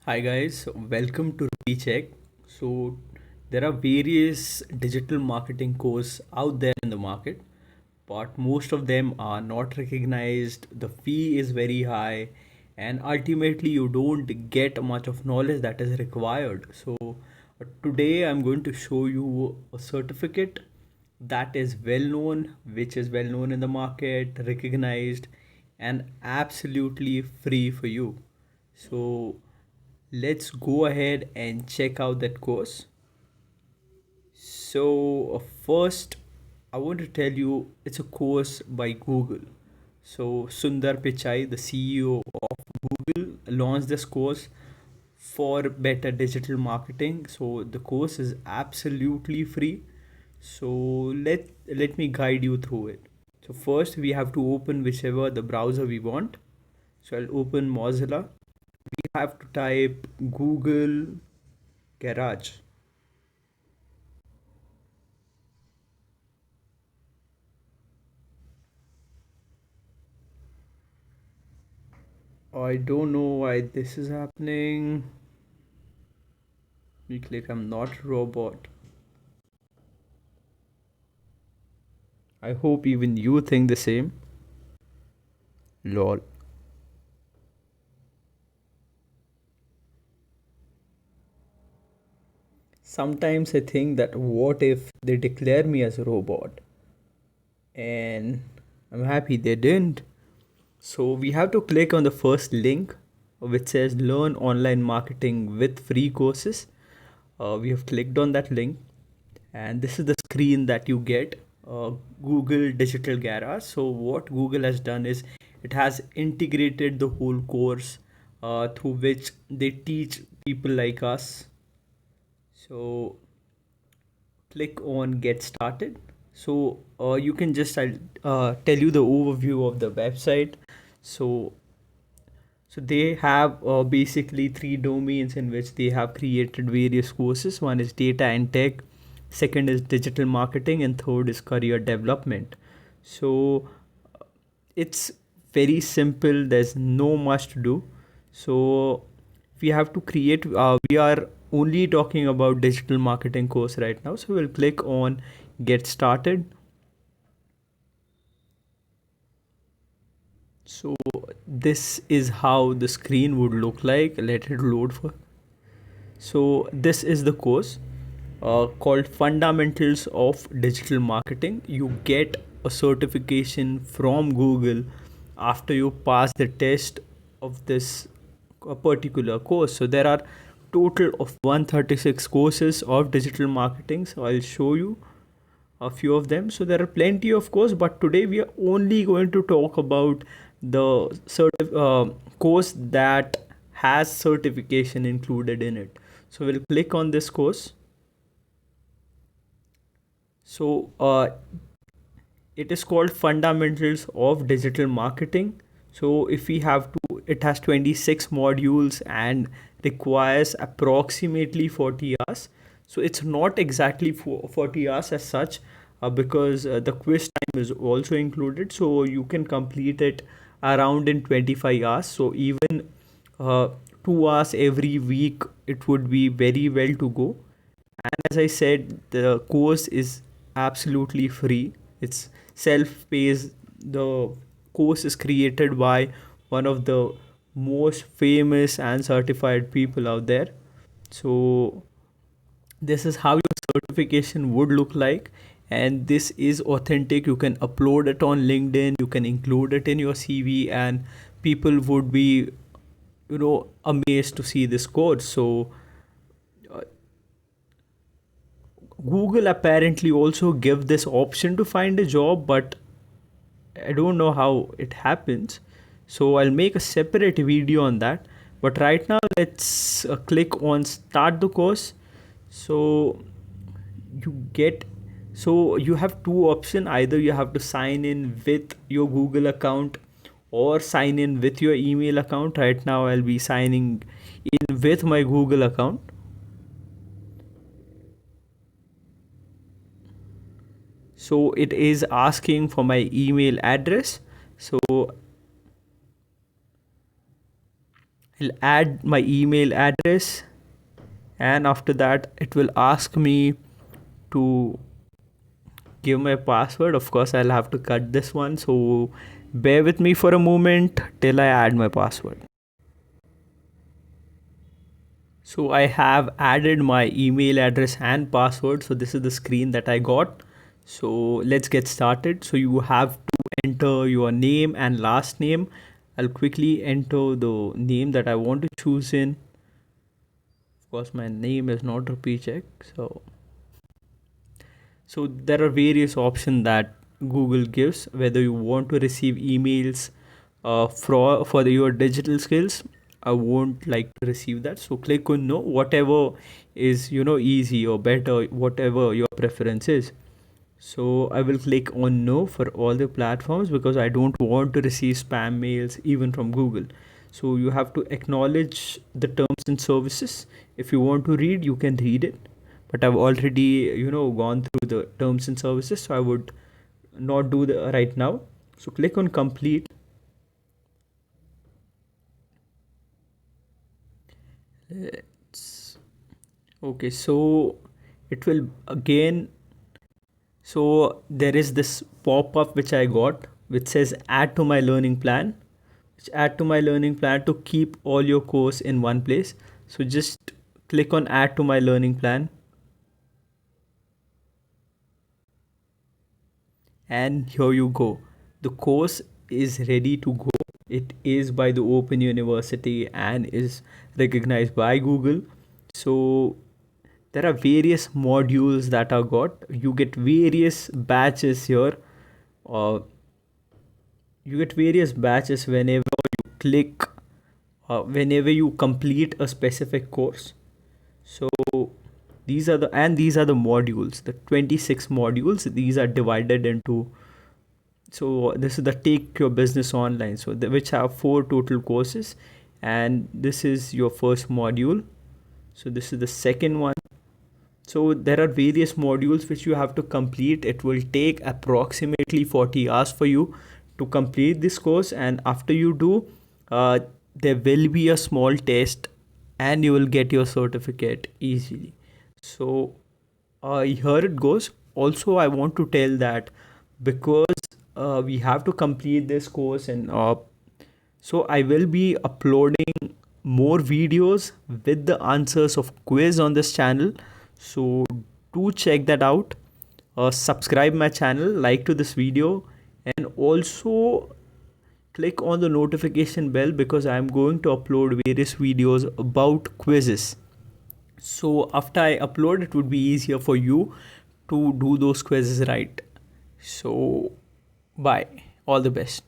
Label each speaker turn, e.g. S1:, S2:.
S1: Hi guys, welcome to Recheck. So there are various digital marketing courses out there in the market, but most of them are not recognized. The fee is very high, and ultimately you don't get much of knowledge that is required. So today I'm going to show you a certificate that is well known, which is well known in the market, recognized, and absolutely free for you. So let's go ahead and check out that course. First, I want to tell you it's a course by Google. So, Sundar Pichai, the CEO of Google, launched this course for better digital marketing. So, the course is absolutely free. So, let me guide you through it. So, first, we have to open whichever the browser we want. So, I'll open Mozilla. We have to type Google Garage. I don't know why this is happening. We click I'm not robot. I hope even you think the same. Lol. Sometimes I think that what if they declare me as a robot? And I'm happy they didn't. So we have to click on the first link which says learn online marketing with free courses. We have clicked on that link, and this is the screen that you get. Google Digital Garage. So what Google has done is it has integrated the whole course through which they teach people like us. So click on get started. So you can just tell you the overview of the website. So they have basically three domains in which they have created various courses. One is data and tech, second is digital marketing, and third is career development. So it's very simple. There's no much to do. So we have to create. We are only talking about digital marketing course right now. So we'll click on get started. So this is how the screen would look like. Let it load for. So this is the course called Fundamentals of Digital Marketing. You get a certification from Google after you pass the test of this particular course. So there are total of 136 courses of digital marketing. So I'll show you a few of them. So there are plenty of course, but today we are only going to talk about the course that has certification included in it. So we'll click on this course. So it is called Fundamentals of Digital Marketing. So if we have to, it has 26 modules and requires approximately 40 hours. So it's not exactly 40 hours as such, because the quiz time is also included. So you can complete it around in 25 hours. So even 2 hours every week, it would be very well to go. And as I said, the course is absolutely free. It's self-paced. The course is created by one of the most famous and certified people out there. So this is how your certification would look like, and this is authentic. You can upload it on LinkedIn, you can include it in your CV, and people would be amazed to see this code. So Google apparently also give this option to find a job, but I don't know how it happens. So I'll make a separate video on that. But right now, let's click on start the course. So you get, so you have two options. Either you have to sign in with your Google account or sign in with your email account. Right now, I'll be signing in with my Google account. So it is asking for my email address. So I'll add my email address, and after that it will ask me to give my password. Of course, I'll have to cut this one, so bear with me for a moment till I add my password. So I have added my email address and password. So this is the screen that I got. So let's get started. So you have to enter your name and last name. I'll quickly enter the name that I want to choose in. Of course, my name is not repeat check. So there are various options that Google gives, whether you want to receive emails for your digital skills. I won't like to receive that. So click on no, whatever is easy or better, whatever your preference is. So I will click on no for all the platforms because I don't want to receive spam mails even from Google. So you have to acknowledge the terms and services. If you want to read, you can read it, but I've already gone through the terms and services, so I would not do the right now. So click on complete. Okay, so it will again. So there is this pop-up which I got which says add to my learning plan, which add to my learning plan to keep all your course in one place. So just click on add to my learning plan, and here you go. The course is ready to go. It is by the Open University and is recognized by Google. So there are various modules that are got. You get various batches here. uh, you get various batches whenever you click, whenever you complete a specific course. So these are the modules, the 26 modules. These are divided into, so this is the Take Your Business Online, so which have 4 total courses, and this is your first module. So this is the second one. So there are various modules which you have to complete. It will take approximately 40 hours for you to complete this course, and after you do, there will be a small test and you will get your certificate easily. So here it goes. Also, I want to tell that because we have to complete this course, and so I will be uploading more videos with the answers of quiz on this channel. So do check that out. Subscribe my channel, like to this video, and also click on the notification bell because I am going to upload various videos about quizzes. So after I upload, it would be easier for you to do those quizzes right. So bye, all the best.